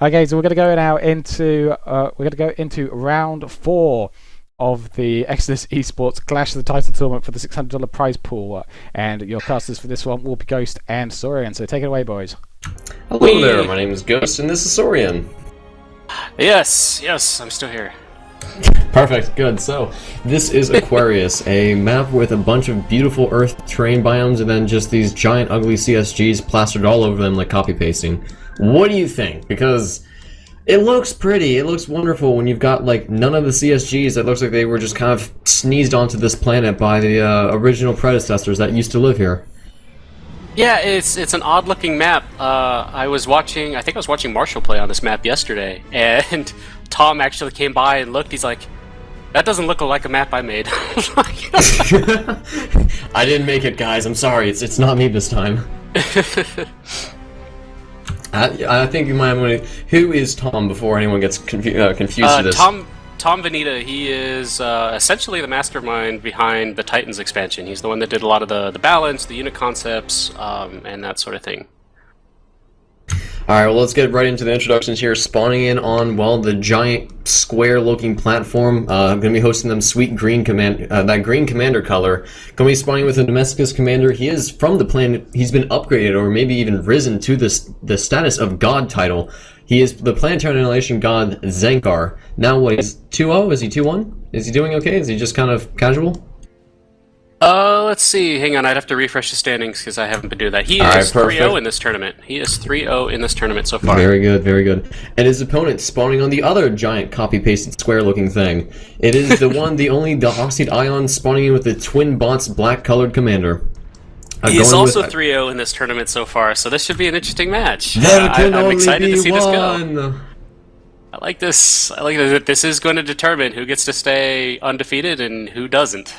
Okay, so we're going to go now into round 4 of the Exodus eSports Clash of the Titans tournament for the $600 prize pool, and your casters for this one will be Ghost and Sorian. So take it away, boys. Hello there, my name is Ghost, and this is Sorian. Yes, I'm still here. Perfect, good. So, this is Aquarius, a map with a bunch of beautiful Earth terrain biomes, and then just these giant ugly CSGs plastered all over them like copy-pasting. What do you think? Because it looks pretty, it looks wonderful when you've got like none of the CSGs that looks like they were just kind of sneezed onto this planet by the original predecessors that used to live here. Yeah, it's an odd-looking map. I think I was watching Marshall play on this map yesterday, and Tom actually came by and looked. He's like, "That doesn't look like a map I made." I didn't make it, guys. I'm sorry. It's not me this time. I think you might want to. Who is Tom before anyone gets confused with this? Tom Vanita, he is essentially the mastermind behind the Titans expansion. He's the one that did a lot of the balance, the unit concepts, and that sort of thing. Alright, well, let's get right into the introductions here. Spawning in on, well, the giant square-looking platform. I'm going to be hosting them sweet green that green commander color. Going to be spawning with a Domesticus commander. He is from the planet. He's been upgraded or maybe even risen to the status of god title. He is the planetary annihilation god Zenkar. Now what, he's 2-0? Is he 2-1? Is he doing okay? Is he just kind of casual? Let's see. Hang on, I'd have to refresh the standings because I haven't been doing that. He All is right, 3-0 in this tournament. He is 3-0 in this tournament so far. Very good, very good. And his opponent spawning on the other giant copy-pasted square-looking thing. It is the one, the only, the Oxide Ion spawning in with the Twin Bots black-colored commander. He's also 3-0 in this tournament so far, so this should be an interesting match. There can I'm only excited be to see one. this go. I like this. I like that this is going to determine who gets to stay undefeated and who doesn't.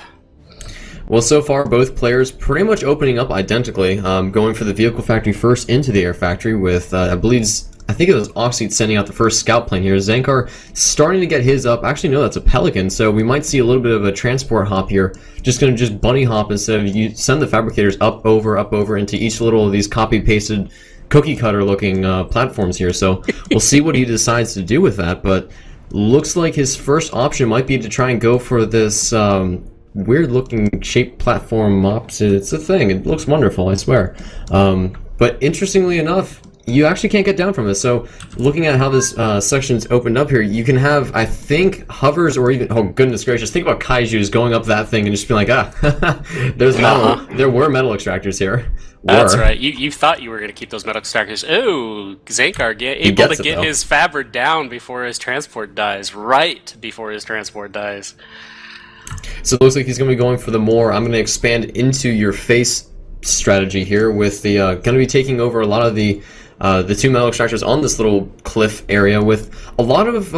Well, so far, both players pretty much opening up identically, going for the vehicle factory first into the air factory with, I think it was Oxide sending out the first scout plane here. Zenkar starting to get his up. Actually, no, that's a Pelican, so we might see a little bit of a transport hop here. Just going to just bunny hop instead of you send the fabricators up over into each little of these copy-pasted cookie cutter looking platforms here. So we'll see what he decides to do with that, but looks like his first option might be to try and go for this weird looking shaped platform mops. It's a thing. It looks wonderful, I swear. But interestingly enough, you actually can't get down from this. So looking at how this section's opened up here, you can have, I think, hovers or even, oh goodness gracious, think about kaijus going up that thing and just being like, there's metal. There were metal extractors here. That's right. You thought you were going to keep those metal extractors. Oh, Zenkar able to get his Fabber down before his transport dies. Right before his transport dies. So it looks like he's going to be going for the more, I'm going to expand into your face strategy here with the, going to be taking over a lot of the two metal extractors on this little cliff area with a lot of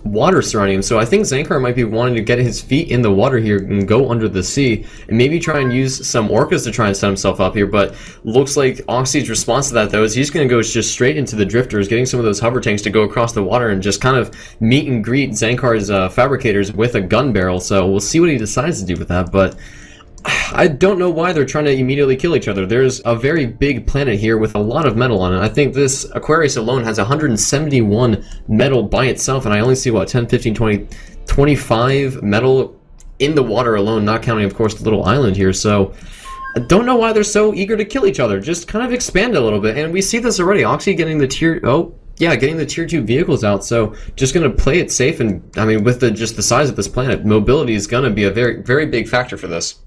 water surrounding him. So I think Zenkar might be wanting to get his feet in the water here and go under the sea and maybe try and use some orcas to try and set himself up here. But looks like Oxy's response to that, though, is he's going to go just straight into the drifters, getting some of those hover tanks to go across the water and just kind of meet and greet Zenkar's fabricators with a gun barrel. So we'll see what he decides to do with that. But I don't know why they're trying to immediately kill each other. There's a very big planet here with a lot of metal on it. I think this Aquarius alone has 171 metal by itself, and I only see, what, 10, 15, 20, 25 metal in the water alone, not counting, of course, the little island here. So I don't know why they're so eager to kill each other. Just kind of expand a little bit, and we see this already. Oxy getting the getting the tier 2 vehicles out, so just going to play it safe, and, I mean, with just the size of this planet, mobility is going to be a very, very big factor for this.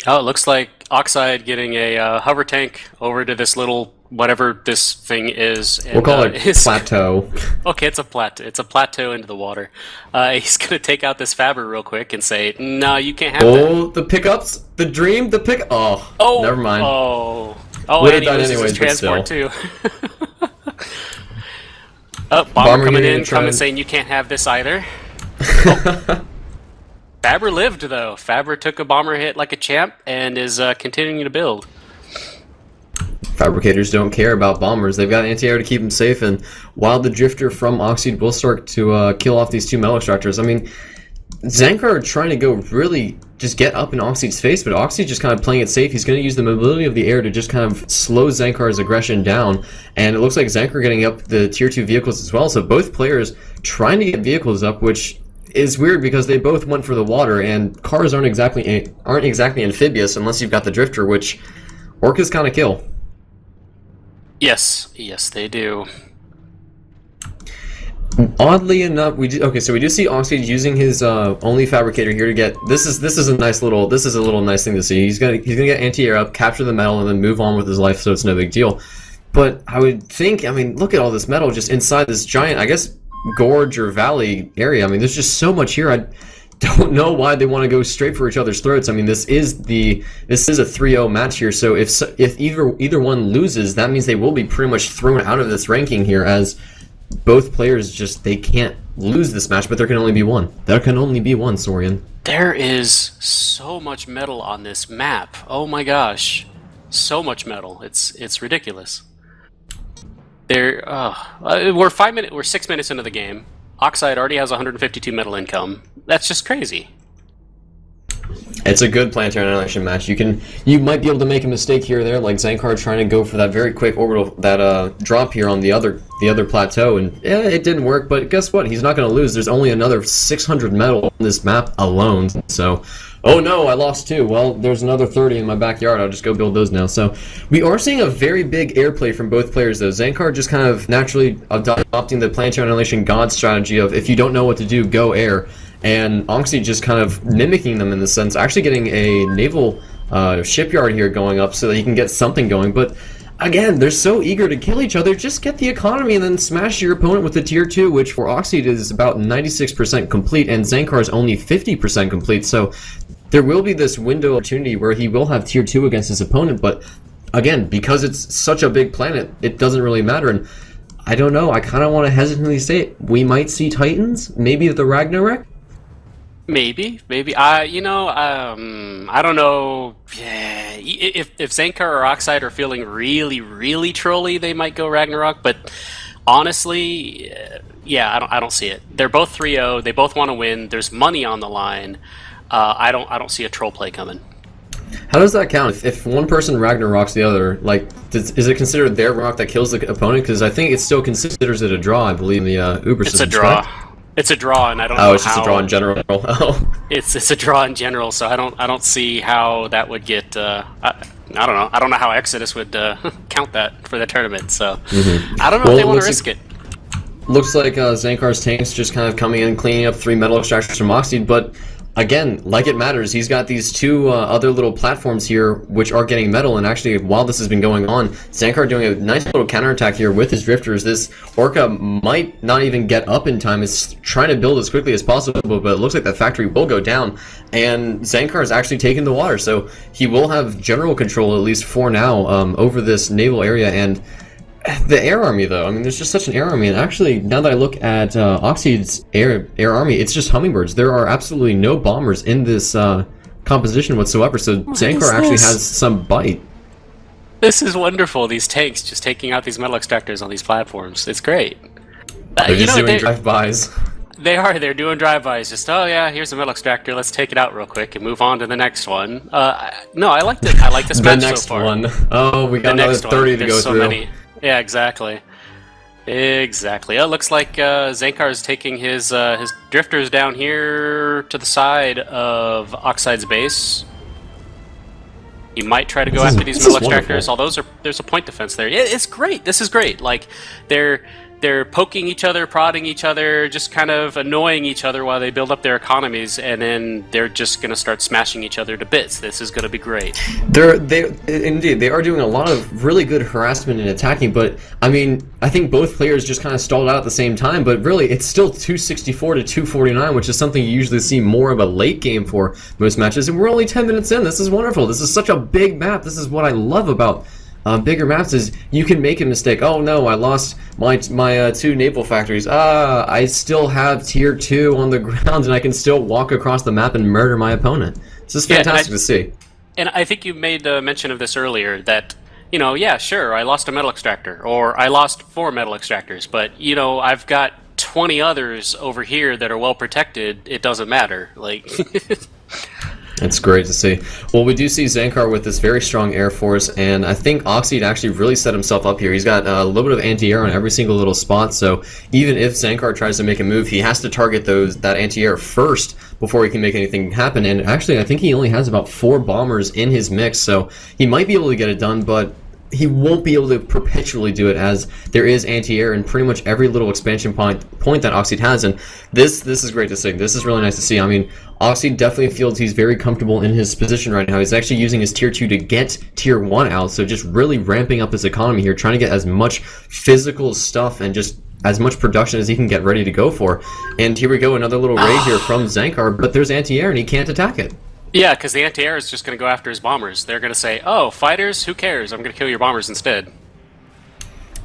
Oh, it looks like Oxide getting a hover tank over to this little whatever this thing is. And, we'll call it plateau. Okay, it's a plateau. It's a plateau into the water. He's gonna take out this Fabber real quick and say, "No, you can't have that." Oh, the pickups, the dream, the pick. Oh, never mind. Oh, would and he loses his transport too. Oh, bomber coming in, saying you can't have this either. Oh. Fabber lived, though. Fabber took a bomber hit like a champ and is continuing to build. Fabricators don't care about bombers. They've got anti-air to keep them safe, and while the drifter from Oxide will start to kill off these two metal extractors, I mean, Zankar are trying to go really just get up in Oxy's face, but Oxy just kind of playing it safe. He's going to use the mobility of the air to just kind of slow Zankar's aggression down, and it looks like Zankar getting up the tier 2 vehicles as well, so both players trying to get vehicles up, which is weird because they both went for the water, and cars aren't exactly amphibious unless you've got the drifter, which orcas kind of kill. Yes, they do. Oddly enough, we do see Oxy using his only fabricator here to get this is a little nice thing to see. He's gonna get anti-air up, capture the metal, and then move on with his life, so it's no big deal. But I would think, I mean, look at all this metal just inside this giant, I guess, gorge or valley area. I mean, there's just so much here. I don't know why they want to go straight for each other's throats. I mean, this is a 3-0 match here, so if either one loses, that means they will be pretty much thrown out of this ranking here, as both players they can't lose this match, but there can only be one. There can only be one, Sorian. There is so much metal on this map. Oh my gosh. So much metal. It's ridiculous. We're 6 minutes into the game. Oxide already has 152 metal income. That's just crazy. It's a good planetary annihilation match. You might be able to make a mistake here or there, like Zankar trying to go for that very quick orbital drop here on the other plateau, and yeah, it didn't work. But guess what? He's not going to lose. There's only another 600 metal on this map alone. So, oh no, I lost 2. Well, there's another 30 in my backyard. I'll just go build those now. So we are seeing a very big airplay from both players, though. Zankar just kind of naturally adopting the planetary annihilation god strategy of, if you don't know what to do, go air. And Oxy just kind of mimicking them in the sense, actually getting a naval shipyard here going up so that he can get something going. But again, they're so eager to kill each other. Just get the economy and then smash your opponent with the tier 2, which for Oxy is about 96% complete, and Zankar is only 50% complete. So there will be this window of opportunity where he will have tier 2 against his opponent. But again, because it's such a big planet, it doesn't really matter. And I don't know, I kind of want to hesitantly say it. We might see Titans, maybe the Ragnarok. Maybe. I don't know. Yeah, if Zankar or Oxide are feeling really, really trolly, they might go Ragnarok. But honestly, yeah, I don't see it. They're both 3-0. They both want to win. There's money on the line. I don't see a troll play coming. How does that count? If one person Ragnaroks the other, like, is it considered their rock that kills the opponent? Because I think it still considers it a draw, I believe, in the Uber system. It's a draw. Correct? It's a draw, and I don't know how... Oh, it's just a draw in general. Oh. It's a draw in general, so I don't see how that would get... I don't know. I don't know how Exodus would count that for the tournament, so... I don't know if they want to risk it. Looks like Zankar's tanks just kind of coming in, cleaning up 3 metal extractors from Oxy, but... Again, like it matters, he's got these 2 other little platforms here which are getting metal, and actually while this has been going on, Zankar doing a nice little counterattack here with his drifters. This Orca might not even get up in time. It's trying to build as quickly as possible, but it looks like the factory will go down, and Zankar is actually taking the water, so he will have general control, at least for now, over this naval area. And the air army, though, I mean, there's just such an air army, and actually, now that I look at Oxy's air army, it's just hummingbirds. There are absolutely no bombers in this composition whatsoever, so Zankar actually has some bite. This is wonderful, these tanks just taking out these metal extractors on these platforms. It's great. They're just doing drive-bys. They're doing drive-bys, just, oh yeah, here's a metal extractor, let's take it out real quick and move on to the next one. No, I like this match so far. The next one. Oh, we got another 30 to go through. Many. Yeah, exactly. Exactly. It looks like Zankar is taking his drifters down here to the side of Oxide's base. He might try to go after these metal extractors, although there's a point defense there. Yeah, it's great. This is great. Like, they're poking each other, prodding each other, just kind of annoying each other while they build up their economies, and then they're just going to start smashing each other to bits. This is going to be great. They are doing a lot of really good harassment and attacking, but I mean, I think both players just kind of stalled out at the same time, but really it's still 264 to 249, which is something you usually see more of a late game for most matches, and we're only 10 minutes in. This is wonderful. This is such a big map. This is what I love about bigger maps, is you can make a mistake. Oh no, I lost my 2 naval factories. I still have tier 2 on the ground, and I can still walk across the map and murder my opponent. This is fantastic to see. And I think you made mention of this earlier, that, you know, yeah, sure, I lost a metal extractor, or I lost 4 metal extractors, but, you know, I've got 20 others over here that are well protected, it doesn't matter. Like, It's great to see. Well, we do see Zankar with this very strong Air Force, and I think Oxide actually really set himself up here. He's got a little bit of anti-air on every single little spot, so even if Zankar tries to make a move, he has to target that anti-air first before he can make anything happen. And actually, I think he only has about 4 bombers in his mix, so he might be able to get it done, but he won't be able to perpetually do it, as there is anti-air in pretty much every little expansion point that Oxide has, and this is great to see. This is really nice to see. I mean, Oxide definitely feels he's very comfortable in his position right now. He's actually using his tier 2 to get tier 1 out, so just really ramping up his economy here, trying to get as much physical stuff and just as much production as he can get ready to go for. And here we go, another little raid here from Zankar, but there's anti-air and he can't attack it. yeah, because the anti-air is just going to go after his bombers. They're going to say, "Oh, fighters, who cares? I'm going to kill your bombers instead."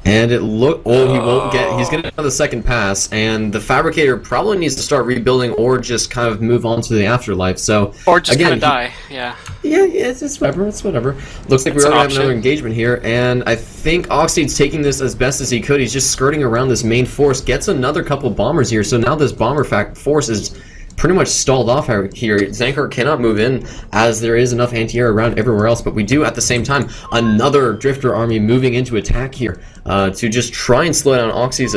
And he won't get, he's going to have the second pass, and the Fabricator probably needs to start rebuilding or just kind of move on to the afterlife, so... Or just again, kind of die, yeah. Yeah, it's whatever. Looks like we already have another engagement here, and I think Oxide's taking this as best as he could. He's just skirting around this main force, gets another couple bombers here, so now this bomber force is pretty much stalled off here. Zankar cannot move in as there is enough anti-air around everywhere else, but we do at the same time another Drifter army moving into attack here to just try and slow down Oxy's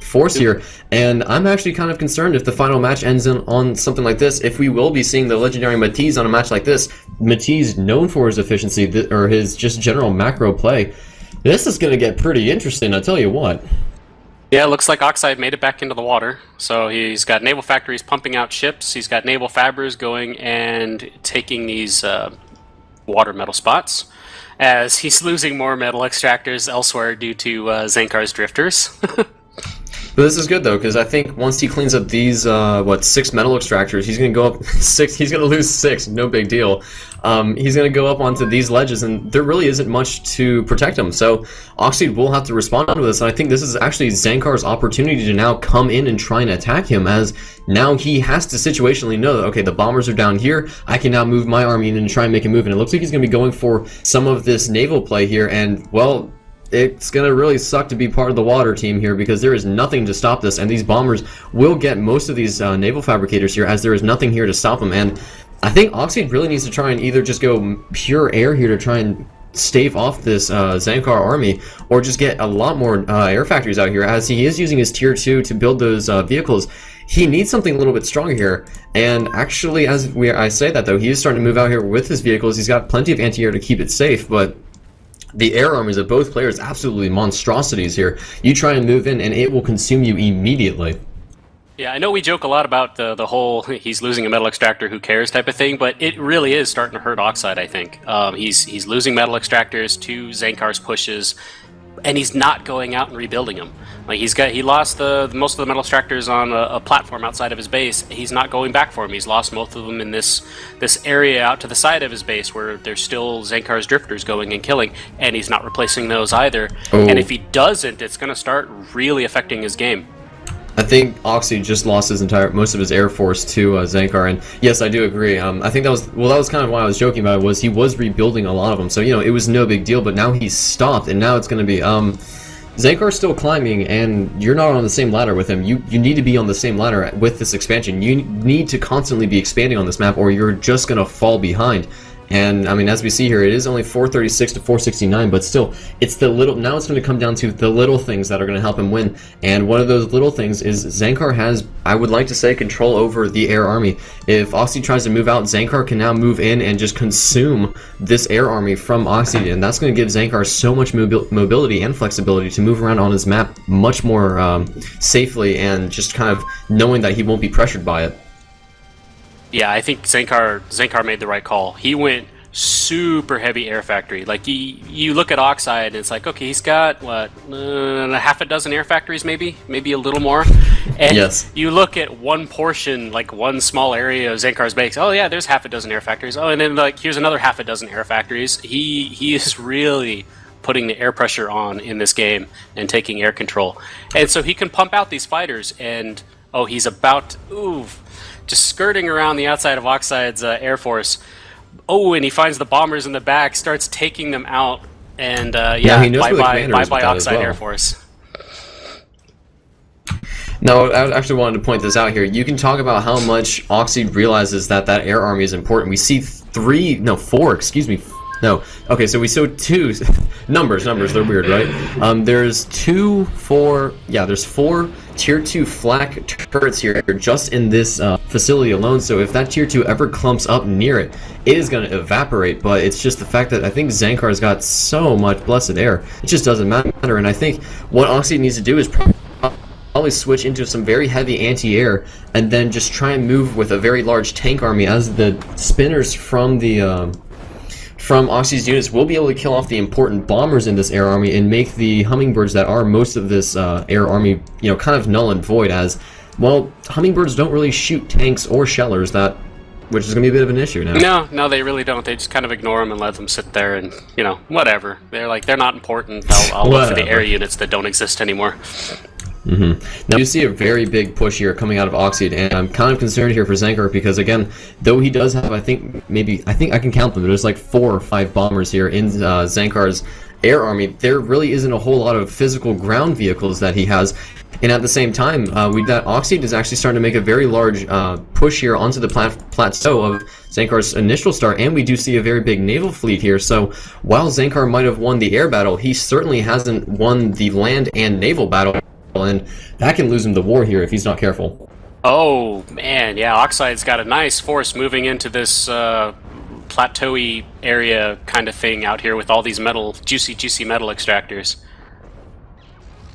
force here. And I'm actually kind of concerned if the final match ends on something like this, if we will be seeing the legendary Matisse on a match like this. Matisse, known for his efficiency or his just general macro play. This is going to get pretty interesting, I'll tell you what. Yeah, it looks like Oxide made it back into the water. So he's got naval factories pumping out ships. He's got naval fabbers going and taking these water metal spots, as he's losing more metal extractors elsewhere due to Zankar's drifters. But this is good though, because I think once he cleans up these 6 metal extractors, he's gonna go up 6. He's gonna lose 6, no big deal. He's gonna go up onto these ledges, and there really isn't much to protect him. So Oxide will have to respond to this, and I think this is actually Zankar's opportunity to now come in and try and attack him, as now he has to situationally know that, okay, the bombers are down here, I can now move my army in and try and make a move. And it looks like he's gonna be going for some of this naval play here, and well, it's going to really suck to be part of the water team here, because there is nothing to stop this, and these bombers will get most of these naval fabricators here, as there is nothing here to stop them. And I think Oxide really needs to try and either just go pure air here to try and stave off this Zankar army, or just get a lot more air factories out here, as he is using his tier 2 to build those vehicles. He needs something a little bit stronger here, and actually, as I say that though, he is starting to move out here with his vehicles. He's got plenty of anti-air to keep it safe, but the air armies of both players, absolutely monstrosities here. You try and move in, and it will consume you immediately. Yeah, I know we joke a lot about the whole he's losing a metal extractor, who cares type of thing, but it really is starting to hurt Oxide, I think. He's losing metal extractors to Zankar's pushes, and he's not going out and rebuilding them. Like he lost most of the metal extractors on a platform outside of his base. He's not going back for them. He's lost most of them in this area out to the side of his base, where there's still Zankar's drifters going and killing, and he's not replacing those either. Oh. And if he doesn't, it's going to start really affecting his game. I think Oxy just lost most of his air force to Zankar, and yes, I do agree. I think that was kind of why I was joking about it, was he was rebuilding a lot of them, so it was no big deal. But now he's stopped, and now it's going to be Zankar's still climbing, and you're not on the same ladder with him. You need to be on the same ladder with this expansion. You need to constantly be expanding on this map, or you're just going to fall behind. And I mean, as we see here, it is only 436 to 469, but still, now it's going to come down to the little things that are going to help him win. And one of those little things is Zankar has, I would like to say, control over the air army. If Oxy tries to move out, Zankar can now move in and just consume this air army from Oxy, and that's going to give Zankar so much mobility and flexibility to move around on his map much more safely, and just kind of knowing that he won't be pressured by it. Yeah, I think Zankar made the right call. He went super heavy air factory. Like, you look at Oxide, and it's like, okay, he's got, half a dozen air factories, maybe a little more. And yes. You look at one portion, like one small area of Zankar's base. Oh yeah, there's half a dozen air factories. Oh, and then like here's another half a dozen air factories. He is really putting the air pressure on in this game and taking air control. And so he can pump out these fighters, and he's about just skirting around the outside of Oxide's Air Force. Oh, and he finds the bombers in the back, starts taking them out, and he knows bye-bye Oxide well. Air Force. Now, I actually wanted to point this out here. You can talk about how much Oxy realizes that that air army is important. We see four, excuse me. No. Okay, so we saw two numbers, they're weird, right? There's there's 4 tier 2 flak turrets here just in this facility alone. So if that tier 2 ever clumps up near it, it is going to evaporate. But it's just the fact that I think Zankar's got so much blessed air, it just doesn't matter. And I think what Oxy needs to do is probably switch into some very heavy anti-air and then just try and move with a very large tank army, as the spinners from Oxy's units will be able to kill off the important bombers in this air army and make the hummingbirds that are most of this air army, kind of null and void, as, well, hummingbirds don't really shoot tanks or shellers, which is going to be a bit of an issue now. No, they really don't. They just kind of ignore them and let them sit there and, whatever. They're not important. I'll look for the air units that don't exist anymore. Now you see a very big push here coming out of Oxide, and I'm kind of concerned here for Zankar because, again, though he does have, I think I can count them, there's like 4 or 5 bombers here in Zankar's air army, there really isn't a whole lot of physical ground vehicles that he has. And at the same time, that Oxide is actually starting to make a very large push here onto the plateau of Zankar's initial start, and we do see a very big naval fleet here. So while Zankar might have won the air battle, he certainly hasn't won the land and naval battle. And that can lose him the war here if he's not careful. Oh, man, yeah, Oxide's got a nice force moving into this plateau-y area kind of thing out here with all these juicy metal extractors.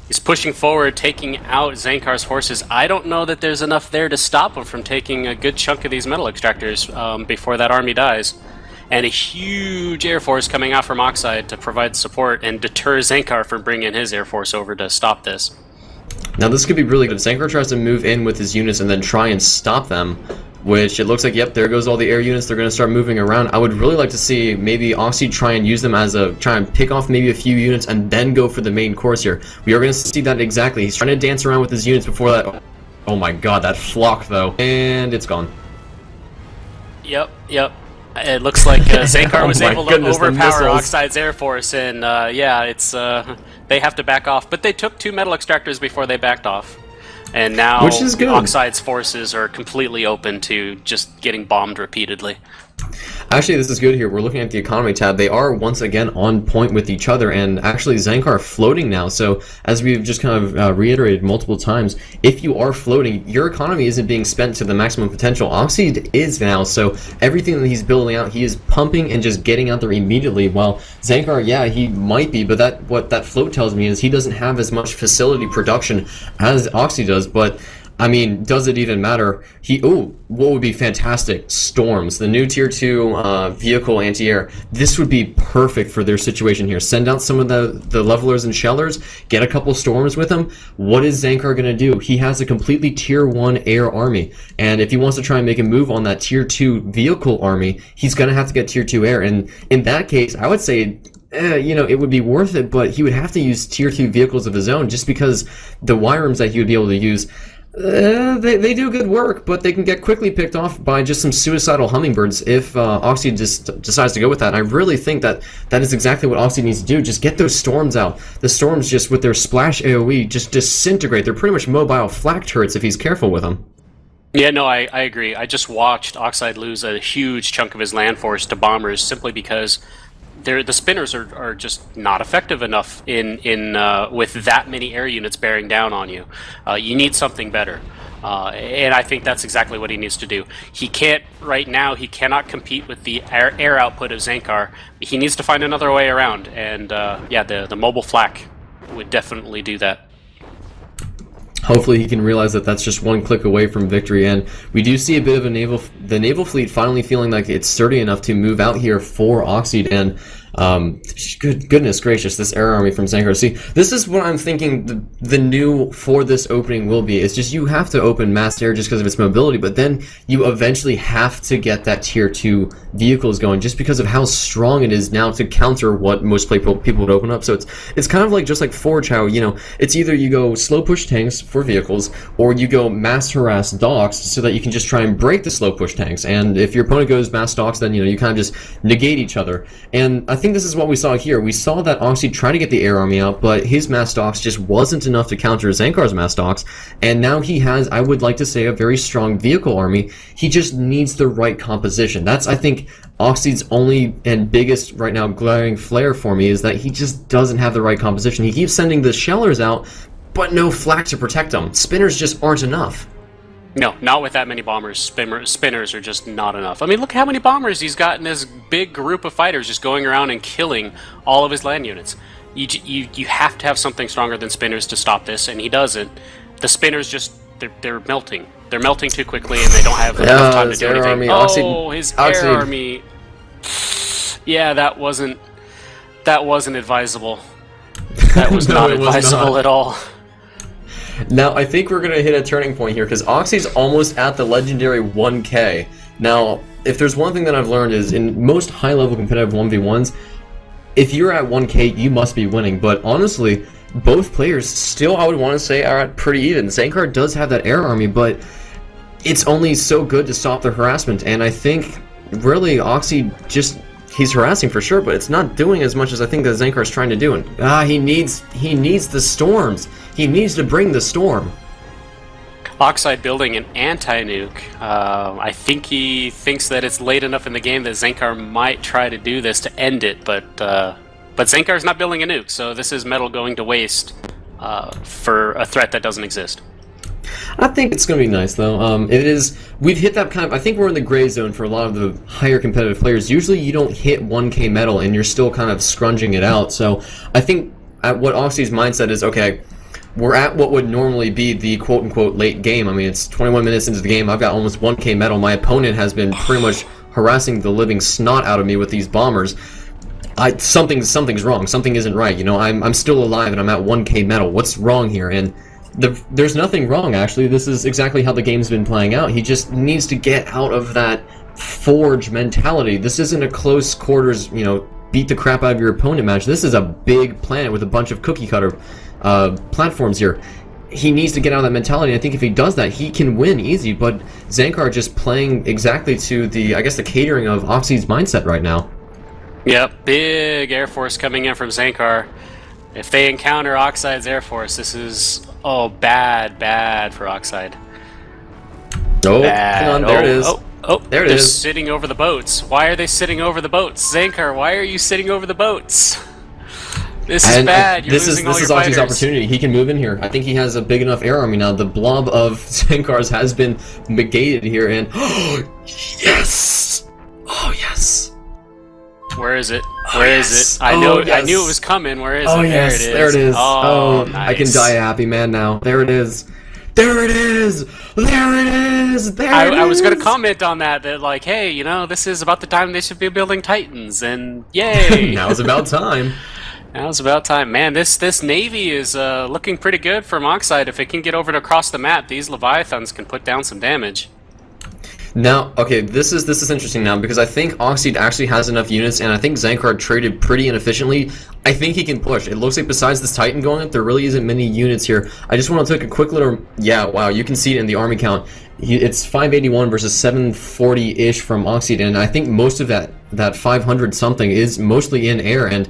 He's pushing forward, taking out Zankar's forces. I don't know that there's enough there to stop him from taking a good chunk of these metal extractors before that army dies. And a huge air force coming out from Oxide to provide support and deter Zankar from bringing his air force over to stop this. Now this could be really good. Zankar tries to move in with his units and then try and stop them, which it looks like, yep, there goes all the air units. They're going to start moving around. I would really like to see maybe Oxy try and use them try and pick off maybe a few units and then go for the main course here. We are going to see that exactly. He's trying to dance around with his units before that. Oh my god, that flock though. And it's gone. Yep. It looks like Zankar was able to overpower missiles. Oxide's air force, and they have to back off. But they took 2 metal extractors before they backed off, and now which is good. Oxide's forces are completely open to just getting bombed repeatedly. Actually, this is good here. We're looking at the economy tab. They are once again on point with each other, and actually Zankar floating now. So as we've just kind of reiterated multiple times, if you are floating, your economy isn't being spent to the maximum potential. Oxide is now, so everything that he's building out, he is pumping and just getting out there immediately. While Zankar, yeah, he might be, but what that float tells me is he doesn't have as much facility production as Oxide does, but I mean, does it even matter? What would be fantastic? Storms, the new tier 2 vehicle anti-air. This would be perfect for their situation here. Send out some of the levelers and shellers, get a couple storms with them. What is Zankar going to do? He has a completely tier 1 air army, and if he wants to try and make a move on that tier 2 vehicle army, he's going to have to get tier 2 air, and in that case, I would say it would be worth it, but he would have to use tier 2 vehicles of his own, just because the wirums that he would be able to use, they do good work, but they can get quickly picked off by just some suicidal hummingbirds if Oxy just decides to go with that. And I really think that is exactly what Oxy needs to do. Just get those storms out. The storms, just with their splash AoE, just disintegrate. They're pretty much mobile flak turrets if he's careful with them. Yeah, no, I agree. I just watched Oxide lose a huge chunk of his land force to bombers simply because the spinners are just not effective enough with that many air units bearing down on you. You need something better. And I think that's exactly what he needs to do. He cannot compete with the air output of Zankar. He needs to find another way around, and the mobile flak would definitely do that. Hopefully he can realize that that's just one click away from victory, and we do see a bit of the naval fleet finally feeling like it's sturdy enough to move out here for Oxide, and goodness gracious, this air army from Zankar. See, this is what I'm thinking the new for this opening will be. It's just you have to open mass air just because of its mobility, but then you eventually have to get that tier 2 vehicles going just because of how strong it is now to counter what most people would open up. So it's kind of like just like Forge, how it's either you go slow push tanks for vehicles or you go mass harass docks so that you can just try and break the slow push tanks. And if your opponent goes mass docks, then you kind of just negate each other. And I think think this is what we saw here. We saw that Oxy try to get the air army out, but his mass stocks just wasn't enough to counter Zankar's mass stocks, and now he has, I would like to say, a very strong vehicle army. He just needs the right composition. That's, I think, Oxy's only and biggest right now glaring flare for me, is that he just doesn't have the right composition. He keeps sending the shellers out, but no flak to protect them. Spinners just aren't enough. No, not with that many bombers. Spinners are just not enough. I mean, look how many bombers he's got in his big group of fighters just going around and killing all of his land units. You have to have something stronger than spinners to stop this, and he doesn't. The spinners just, they're melting. They're melting too quickly, and they don't have enough time to do anything. His air army. Yeah, that wasn't advisable. That was No, not it was advisable not. at all. Now, I think we're going to hit a turning point here, because Oxy's almost at the legendary 1K. Now, if there's one thing that I've learned is, in most high-level competitive 1v1s, if you're at 1K, you must be winning. But honestly, both players still, I would want to say, are at pretty even. Zankar does have that air army, but it's only so good to stop the harassment. And I think, really, Oxy just... he's harassing for sure, but it's not doing as much as I think that Zankar is trying to do. And he needs the storms. He needs to bring the storm. Oxide building an anti-nuke. I think he thinks that it's late enough in the game that Zankar might try to do this to end it, but Zankar's not building a nuke, so this is metal going to waste for a threat that doesn't exist. I think it's going to be nice, though. It is. We've hit that kind of... I think we're in the gray zone for a lot of the higher competitive players. Usually you don't hit 1K metal and you're still kind of scrunging it out. So I think what Oxy's mindset is, okay, we're at what would normally be the quote-unquote late game. I mean, it's 21 minutes into the game. I've got almost 1K metal. My opponent has been pretty much harassing the living snot out of me with these bombers. Something's wrong. Something isn't right. You know, I'm still alive and I'm at 1K metal. What's wrong here? And there's nothing wrong, actually. This is exactly how the game's been playing out. He just needs to get out of that forge mentality. This isn't a close quarters, you know, beat the crap out of your opponent match. This is a big planet with a bunch of cookie cutter platforms here. He needs to get out of that mentality. I think if he does that, he can win easy, but Zankar just playing exactly to the, I guess, the catering of Oxy's mindset right now. Yep, big Air Force coming in from Zankar. If they encounter Oxide's Air Force, this is... oh, bad for Oxide. Oh, Bad. hang on, there it is. There it they're is. sitting over the boats. Why are they sitting over the boats? Zankar, why are you sitting over the boats? This is bad. You're losing all your This is Oxy's fighters. opportunity. He can move in here. I think he has a big enough air army now. The blob of Zankar's has been negated here, and... oh, yes! Oh, yes! Where is it? Oh, Where yes. is it? I Oh, knew yes. it was coming. Where is Oh, it? yes, There it is. Oh, nice. I can die a happy man now. There it is. There it is! There it is! There it is! I was gonna comment on that like, hey, you know, this is about the time they should be building Titans, and yay! Now's about time. Now's about time. Man, this Navy is looking pretty good from Oxide. If it can get over to across the map, these Leviathans can put down some damage. Now, okay, this is interesting now, because I think Oxide actually has enough units, and I think Zankar traded pretty inefficiently. I think he can push. It looks like besides this Titan going up, there really isn't many units here. I just want to take a quick little... yeah, wow, you can see it in the army count. It's 581 versus 740-ish from Oxide, and I think most of that 500-something is mostly in air, and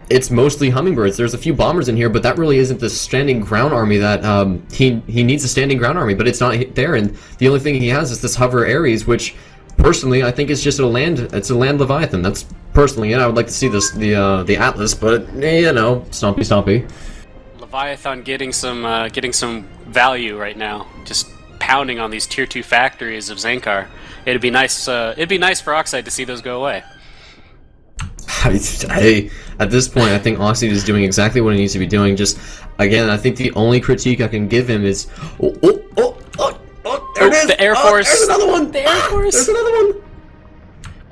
it's mostly hummingbirds. There's a few bombers in here, but that really isn't the standing ground army that he needs a standing ground army, but it's not there, and the only thing he has is this hover Ares, which personally I think is just a land Leviathan. That's personally it. I would like to see this the Atlas, but you know, stompy. Leviathan getting some value right now, just pounding on these tier 2 factories of Zankar. It'd be nice for Oxide to see those go away. Hey, at this point, I think Oxide is doing exactly what he needs to be doing. Just, again, I think the only critique I can give him is... there it is! The Air Force! There's another one! The Air Force! There's another one!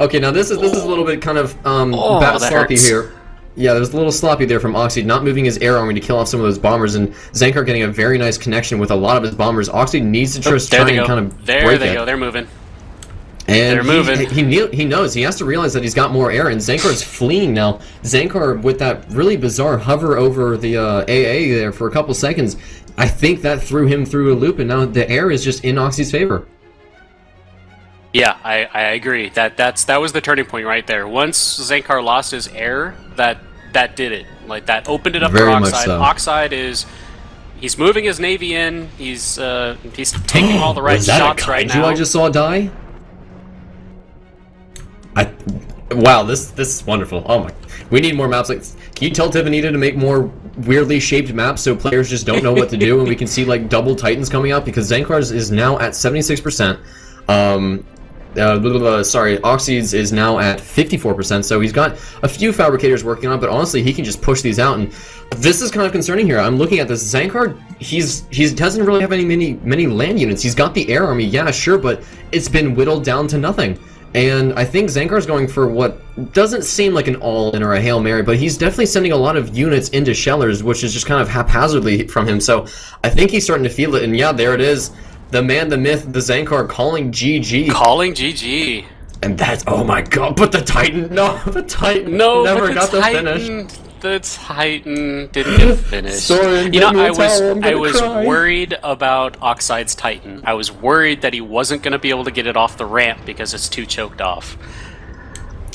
Okay, now this is a little bit kind of sloppy hurts. here. Yeah, there's a little sloppy there from Oxide, not moving his air army to kill off some of those bombers, and Zankar getting a very nice connection with a lot of his bombers. Oxide needs to just try and kind of break it. There they go, they're moving. And they're moving. He knows. He has to realize that he's got more air, and Zankar's fleeing now. Zankar, with that really bizarre hover over the AA there for a couple seconds, I think that threw him through a loop, and now the air is just in Oxy's favor. Yeah, I agree. That was the turning point right there. Once Zankar lost his air, that did it. Like that opened it up for Very much Oxide. so. Oxide is he's moving his navy in. He's taking all the right Was that shots a right kaiju now. I just saw die? Wow, this is wonderful. Oh my, we need more maps like this. Can you tell Tivanita to make more weirdly shaped maps so players just don't know what to do and we can see like double Titans coming out because Zankar's is now at 76%. Sorry, Oxy's is now at 54%, so he's got a few fabricators working on it, but honestly, he can just push these out, and this is kind of concerning here. I'm looking at this. Zankar, he doesn't really have many land units. He's got the air army, yeah, sure, but it's been whittled down to nothing. And I think Zankar's going for what doesn't seem like an all-in or a Hail Mary, but he's definitely sending a lot of units into Shellers, which is just kind of haphazardly from him, so I think he's starting to feel it, and yeah, there it is. The man, the myth, the Zankar calling GG. Calling GG. And that's, oh my god, but the Titan, the Titan never got the finish. The Titan didn't get finished. Sorian, you know, I was cry. worried about Oxide's Titan. I was worried that he wasn't going to be able to get it off the ramp because it's too choked off.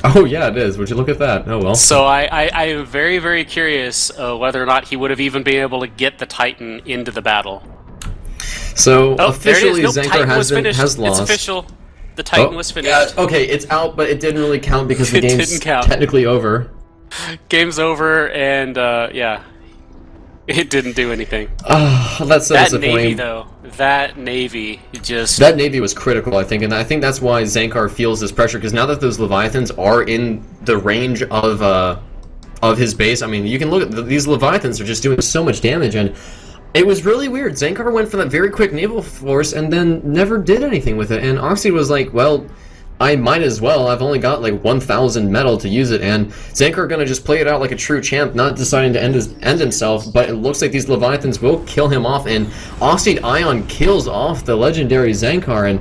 Oh yeah, it is. Would you look at that? Oh well. So I am very, very curious whether or not he would have even been able to get the Titan into the battle. So officially, there it is. Nope, Zankar Titan has lost. It's official. The Titan was finished. Yeah, okay, it's out, but it didn't really count because the It game's didn't count. technically over. Game's over, and yeah, it didn't do anything. That's so That disappointing. Navy, though, that Navy just... That Navy was critical, I think, and I think that's why Zankar feels this pressure, because now that those Leviathans are in the range of his base, I mean, you can look at these Leviathans are just doing so much damage, and it was really weird. Zankar went for that very quick naval force and then never did anything with it, and Oxy was like, well, I might as well. I've only got like 1,000 metal to use it, and Zankar gonna just play it out like a true champ, not deciding to end himself, but it looks like these Leviathans will kill him off, and Oxide Ion kills off the legendary Zankar, and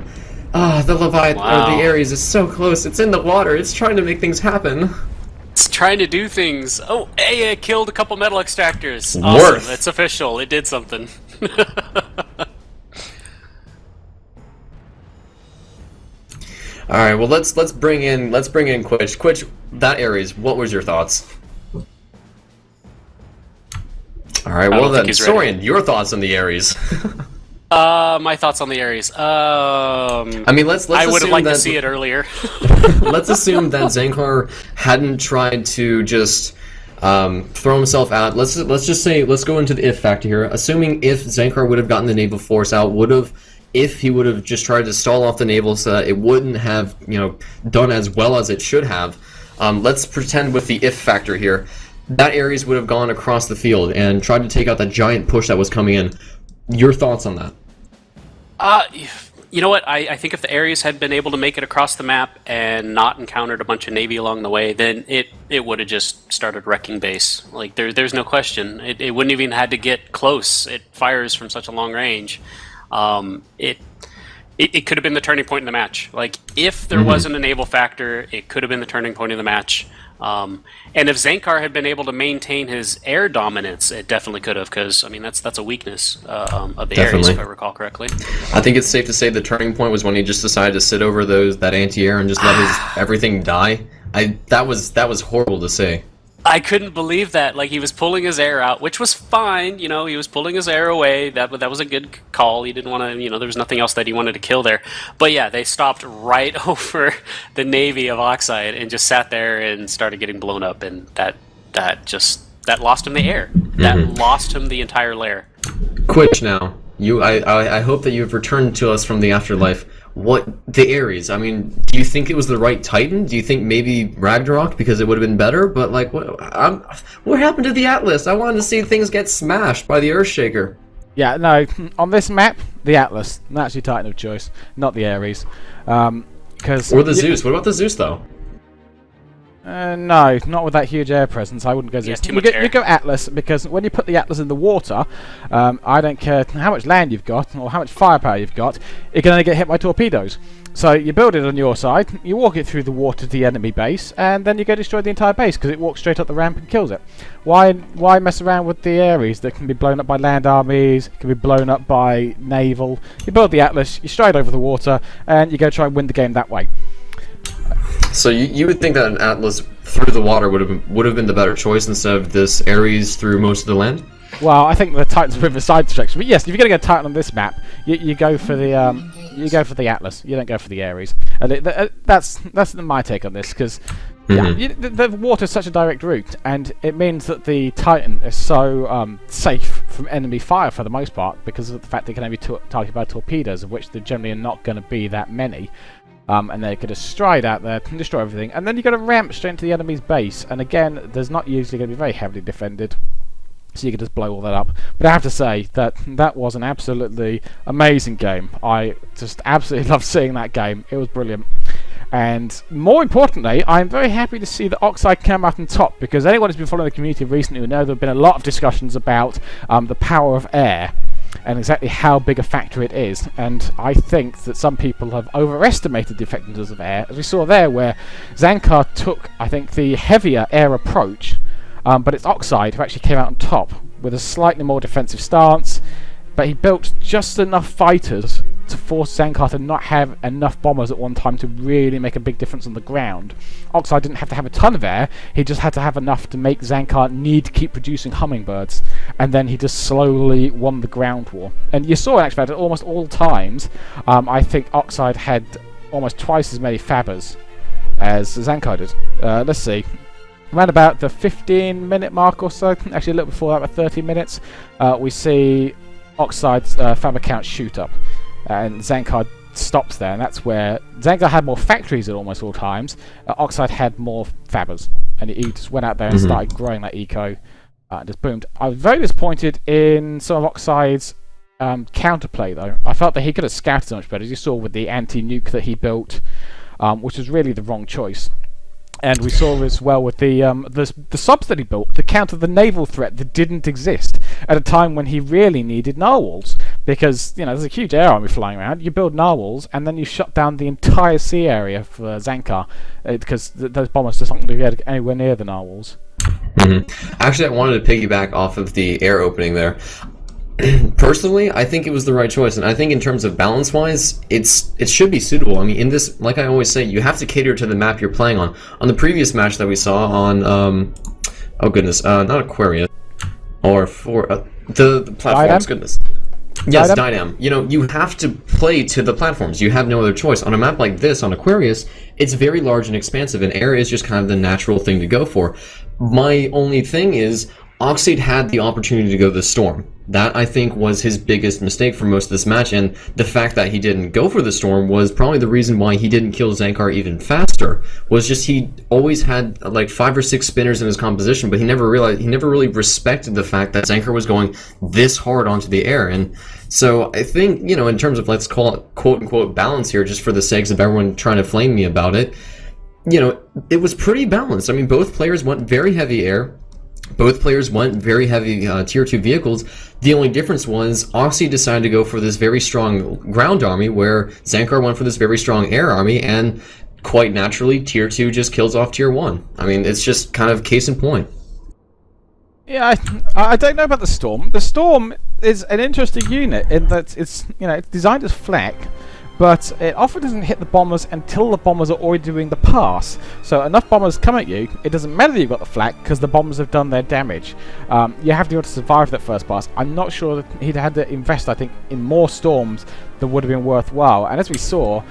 the Leviathan, or the Ares is so close. It's in the water. It's trying to make things happen. It's trying to do things. Oh, hey, I killed a couple metal extractors. Worth. Awesome. It's official. It did something. All right, well let's bring in Quitch. Quitch, that Ares, what was your thoughts? All right, well then, Sorian, your thoughts on the Ares? My thoughts on the Ares. I mean, let's I would have assume liked that, to see it earlier. let's assume that Zankar hadn't tried to just throw himself out. Let's just say, let's go into the if factor here. Assuming if Zankar would have gotten the naval force out, if he would have just tried to stall off the naval so that it wouldn't have, done as well as it should have. Let's pretend with the if factor here, that Ares would have gone across the field and tried to take out that giant push that was coming in. Your thoughts on that? You know what? I think if the Ares had been able to make it across the map and not encountered a bunch of Navy along the way, then it would have just started wrecking base. Like, there's no question. It wouldn't even had to get close. It fires from such a long range. It could have been the turning point in the match. Like, if there wasn't a naval factor, it could have been the turning point of the match. And if Zankar had been able to maintain his air dominance, it definitely could have, because, I mean, that's a weakness of the Ares, if I recall correctly. I think it's safe to say the turning point was when he just decided to sit over that anti-air and just let everything die. That was horrible to say. I couldn't believe that. Like, he was pulling his air out, which was fine. He was pulling his air away. That was a good call. He didn't want to, there was nothing else that he wanted to kill there. But yeah, they stopped right over the Navy of Oxide and just sat there and started getting blown up. And that lost him the air. That lost him the entire lair. Quitch now. I hope that you've returned to us from the afterlife. What the Ares? I mean, do you think it was the right Titan? Do you think maybe Ragnarok because it would have been better? But like, what happened to the Atlas? I wanted to see things get smashed by the Earthshaker. Yeah, no. On this map, the Atlas. That's your Titan of choice, not the Ares. Or the Zeus. What about the Zeus though? No, not with that huge air presence. I wouldn't go Zeus. Too much air. You go Atlas, because when you put the Atlas in the water, I don't care how much land you've got or how much firepower you've got, it can only get hit by torpedoes. So you build it on your side, you walk it through the water to the enemy base, and then you go destroy the entire base because it walks straight up the ramp and kills it. Why mess around with the areas that can be blown up by land armies, can be blown up by naval? You build the Atlas, you stride over the water, and you go try and win the game that way. So you would think that an Atlas through the water would have been the better choice instead of this Ares through most of the land? Well, I think the Titans with a side distraction. But yes, if you're going to go Titan on this map, you go for the Atlas. You don't go for the Ares. And that's my take on this because the water is such a direct route, and it means that the Titan is so safe from enemy fire for the most part because of the fact they can only be targeted by torpedoes, of which there generally are not going to be that many. And they're going to stride out there and destroy everything. And then you've got to ramp straight into the enemy's base. And again, there's not usually going to be very heavily defended. So you can just blow all that up. But I have to say that was an absolutely amazing game. I just absolutely loved seeing that game. It was brilliant. And more importantly, I'm very happy to see that Oxide came out on top, because anyone who's been following the community recently will know there have been a lot of discussions about the power of air and exactly how big a factor it is. And I think that some people have overestimated the effectiveness of air, as we saw there where Zankar took, I think, the heavier air approach, but it's Oxide who actually came out on top with a slightly more defensive stance, but he built just enough fighters to force Zankar to not have enough bombers at one time to really make a big difference on the ground. Oxide didn't have to have a ton of air, he just had to have enough to make Zankar need to keep producing hummingbirds, and then he just slowly won the ground war. And you saw in actual fact at almost all times, I think Oxide had almost twice as many fabbers as Zankar did. Let's see. Around about the 15-minute mark or so, actually a little before that, about 30 minutes, we see Oxide's fabber count shoot up, and Zankar stops there, and that's where Zankar had more factories at almost all times. Oxide had more fabbers, and he just went out there and started growing that eco, and just boomed. I was very disappointed in some of Oxide's counterplay, though. I felt that he could have scouted so much better, as you saw with the anti-nuke that he built, which was really the wrong choice. And we saw as well with the subs that he built to counter the naval threat that didn't exist at a time when he really needed narwhals, because there's a huge air army flying around. You build narwhals and then you shut down the entire sea area for Zankar, because those bombers just aren't going to get anywhere near the narwhals. Actually, I wanted to piggyback off of the air opening there. Personally, I think it was the right choice, and I think in terms of balance-wise, it should be suitable. I mean, in this, like I always say, you have to cater to the map you're playing on. On the previous match that we saw on, oh goodness, not Aquarius, or for the platforms, goodness. Yes, Dynam. You have to play to the platforms. You have no other choice. On a map like this, on Aquarius, it's very large and expansive, and air is just kind of the natural thing to go for. My only thing is, Oxide had the opportunity to go the Storm. That, I think, was his biggest mistake for most of this match, and the fact that he didn't go for the Storm was probably the reason why he didn't kill Zankar even faster, was just he always had like 5 or 6 spinners in his composition, but he never really respected the fact that Zankar was going this hard onto the air. And so I think, in terms of, let's call it quote-unquote balance here, just for the sakes of everyone trying to flame me about it, it was pretty balanced. I mean, both players went very heavy air. Both players went very heavy tier 2 vehicles. The only difference was Oxy decided to go for this very strong ground army, where Zankar went for this very strong air army, and quite naturally, tier 2 just kills off tier 1. I mean, it's just kind of case in point. Yeah, I don't know about the Storm. The Storm is an interesting unit in that it's designed as flak, but it often doesn't hit the bombers until the bombers are already doing the pass. So enough bombers come at you, it doesn't matter that you've got the flak, because the bombers have done their damage. You have to be able to survive that first pass. I'm not sure that he'd had to invest, I think, in more Storms that would have been worthwhile. And as we saw,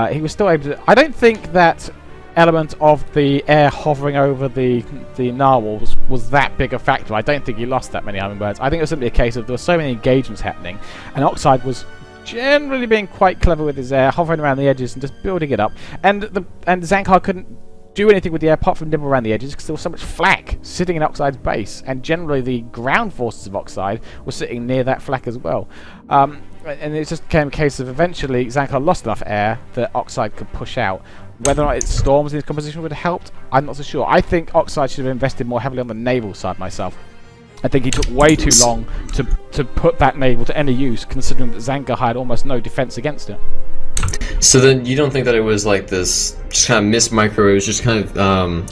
he was still able to... I don't think that element of the air hovering over the narwhals was that big a factor. I don't think he lost that many hummingbirds. I think it was simply a case of there were so many engagements happening, and Oxide was generally being quite clever with his air, hovering around the edges and just building it up. And Zankar couldn't do anything with the air apart from nibble around the edges because there was so much flak sitting in Oxide's base, and generally the ground forces of Oxide were sitting near that flak as well. And it just became a case of eventually Zankar lost enough air that Oxide could push out. Whether or not its Storms in his composition would have helped, I'm not so sure. I think Oxide should have invested more heavily on the naval side myself. I think he took way too long to put that naval to any use, considering that Zankar had almost no defense against it. So then you don't think that it was like this just kind of missed micro, it was just kind of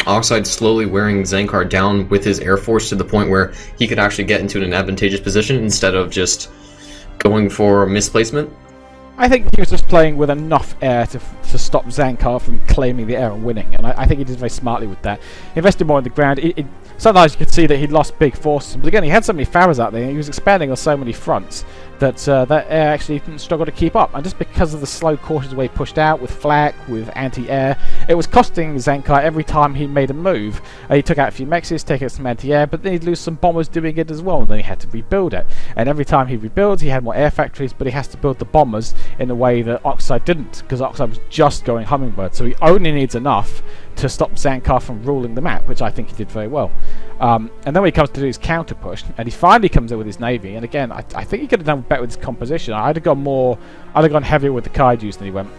Oxide slowly wearing Zankar down with his air force to the point where he could actually get into an advantageous position instead of just going for misplacement? I think he was just playing with enough air to stop Zankar from claiming the air and winning, and I think he did very smartly with that. He invested more on the ground. Sometimes you could see that he'd lost big forces, but again, he had so many Pharaohs out there, and he was expanding on so many fronts that that air actually struggled to keep up. And just because of the slow, cautious way he pushed out with flak, with anti-air, it was costing Zankar every time he made a move. He took out a few mexes, take out some anti-air, but then he'd lose some bombers doing it as well, and then he had to rebuild it. And every time he rebuilds, he had more air factories, but he has to build the bombers in a way that Oxide didn't, because Oxide was just going Hummingbird, so he only needs enough to stop Zankar from ruling the map, which I think he did very well. And then when he comes to do his counter push, and he finally comes in with his navy, and again, I think he could have done better with his composition. I'd have gone heavier with the Kaijus than he went,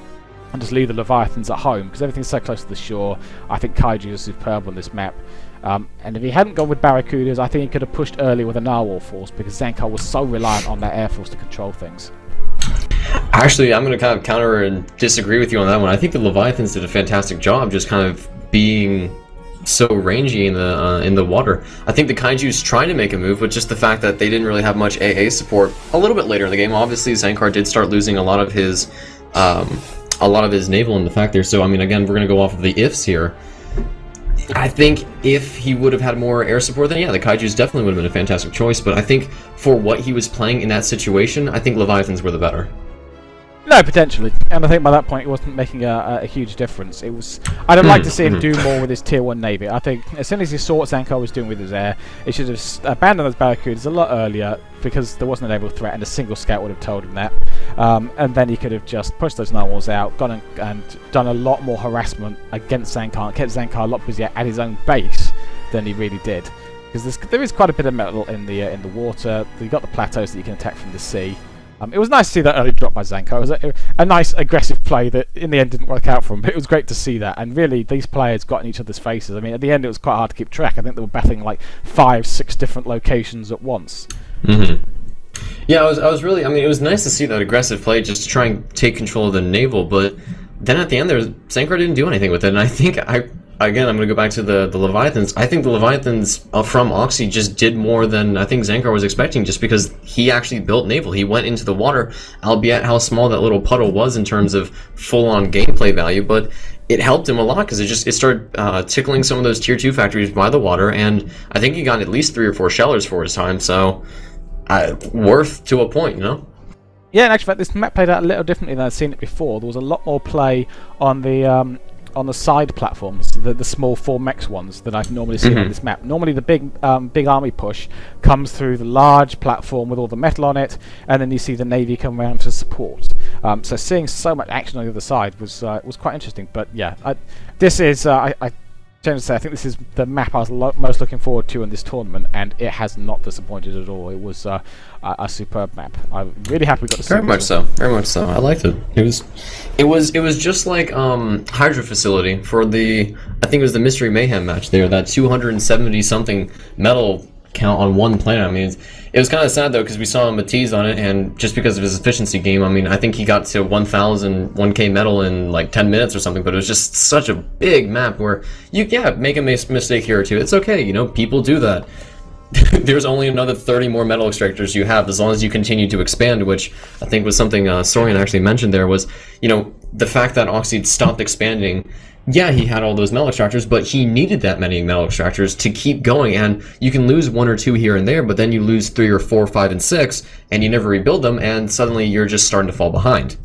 and just leave the Leviathans at home, because everything's so close to the shore. I think Kaiju is superb on this map. And if he hadn't gone with Barracudas, I think he could have pushed early with a Narwhal force, because Zankar was so reliant on that air force to control things. Actually, I'm going to kind of counter and disagree with you on that one. I think the Leviathans did a fantastic job just kind of being so rangy in the water. I think the Kaiju's trying to make a move, but just the fact that they didn't really have much AA support a little bit later in the game. Obviously, Zankar did start losing a lot of his naval in the fact there. So, I mean, again, we're going to go off of the ifs here. I think if he would have had more air support, then yeah, the Kaiju's definitely would have been a fantastic choice. But I think for what he was playing in that situation, I think Leviathans were the better. No, potentially, and I think by that point it wasn't making a huge difference. It was. I'd have liked to see him do more with his tier 1 navy. I think as soon as he saw what Zankar was doing with his air, he should have abandoned those Barracudas a lot earlier, because there wasn't a naval threat, and a single scout would have told him that. And then he could have just pushed those narwhals out, gone and done a lot more harassment against Zankar, and kept Zankar a lot busier at his own base than he really did. Because there is quite a bit of metal in the water. You've got the plateaus that you can attack from the sea. It was nice to see that early drop by Zankar. It was a nice aggressive play that in the end didn't work out for him, but it was great to see that. And really, these players got in each other's faces. I mean, at the end it was quite hard to keep track. I think they were battling like 5-6 different locations at once. Yeah, I was really, I mean, it was nice to see that aggressive play just to try and take control of the naval, but then at the end Zankar didn't do anything with it, and I think Again, I'm going to go back to the Leviathans. I think the Leviathans from Oxy just did more than I think Zankar was expecting, just because he actually built naval. He went into the water, albeit how small that little puddle was in terms of full-on gameplay value, but it helped him a lot because it started tickling some of those tier 2 factories by the water, and I think he got at least 3 or 4 shellers for his time, so worth to a point, you know? Yeah, in actual fact, this map played out a little differently than I'd seen it before. There was a lot more play on the side platforms, the small 4 mechs ones that I've normally seen on this map. Normally the big army push comes through the large platform with all the metal on it, and then you see the navy come around to support. So seeing so much action on the other side was quite interesting. But yeah, this is I tend to say I think this is the map I was most looking forward to in this tournament, and it has not disappointed at all. It was a superb map. I'm really happy we got to see it. Very much so. I liked it. It was just like Hydra Facility for the, I think it was the Mystery Mayhem match there, that 270 something metal count on one planet. I mean, it was kind of sad though because we saw Matisse on it, and just because of his efficiency game, I mean, I think he got to 1K metal in like 10 minutes or something, but it was just such a big map where you make a mistake here or two. It's okay, you know, people do that. There's only another 30 more metal extractors you have as long as you continue to expand, which I think was something Sorian actually mentioned there was, you know, the fact that Oxide stopped expanding. Yeah, he had all those metal extractors, but he needed that many metal extractors to keep going, and you can lose 1 or 2 here and there, but then you lose 3 or 4, 5, and 6, and you never rebuild them, and suddenly you're just starting to fall behind.